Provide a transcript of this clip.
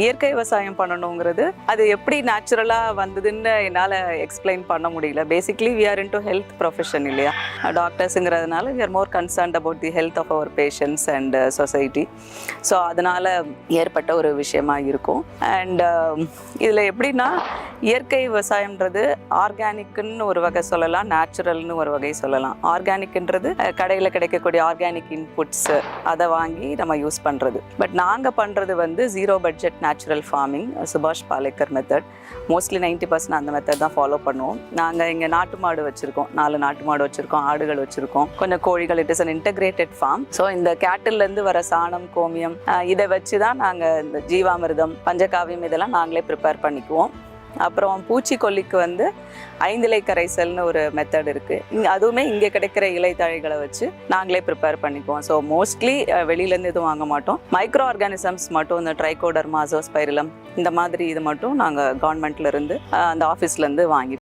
இயற்கை விவசாயம் பண்ணணுங்கிறது அது எப்படி நேச்சுரலாக வந்ததுன்னு என்னால் எக்ஸ்பிளைன் பண்ண முடியல. Basically we are into health profession இல்லையா, டாக்டர்ஸுங்கிறதுனால we are more concerned about the health of our patients and society. So அதனால் ஏற்பட்ட ஒரு விஷயமா இருக்கும். அண்ட் இதில் எப்படின்னா இயற்கை விவசாயம்ன்றது ஆர்கானிக்குன்னு ஒரு வகை சொல்லலாம், நேச்சுரல்னு ஒரு வகை சொல்லலாம். ஆர்கானிக்ன்றது கடையில் கிடைக்கக்கூடிய ஆர்கானிக் இன்புட்ஸ் அதை வாங்கி நம்ம யூஸ் பண்ணுறது. பட் நாங்கள் பண்ணுறது வந்து ஜீரோ பட்ஜெட் நேச்சுரல் ஃபார்மிங், சுபாஷ் பாலேக்கர் மெத்தட். மோஸ்ட்லி 90% அந்த மெத்தட் தான் ஃபாலோ பண்ணுவோம். நாங்கள் இங்கே நாட்டு மாடு வச்சுருக்கோம், 4 நாட்டு மாடு வச்சுருக்கோம், ஆடுகள் வச்சுருக்கோம், கொஞ்சம் கோழிகள். It is an integrated farm. So இந்த கேட்டில்லேருந்து வர சாணம், கோமியம் இதை வச்சு தான் நாங்கள் இந்த ஜீவாமிர்தம், பஞ்சகாவியம் இதெல்லாம் நாங்களே ப்ரிப்பேர் பண்ணிக்குவோம். அப்புறம் பூச்சிக்கொல்லிக்கு வந்து 5 இலை கரைசல்னு ஒரு மெத்தட் இருக்குது. அதுவுமே இங்கே கிடைக்கிற இலை தழைகளை வச்சு நாங்களே ப்ரிப்பேர் பண்ணிக்குவோம். ஸோ மோஸ்ட்லி வெளியிலேருந்து எதுவும் வாங்க மாட்டோம். மைக்ரோ ஆர்கானிசம்ஸ் மட்டும் இந்த ட்ரைகோடர்மா, அசோஸ்பைரிலம் இந்த மாதிரி இது மட்டும் நாங்கள் கவர்மெண்ட்லேருந்து அந்த ஆஃபீஸ்லேருந்து வாங்கி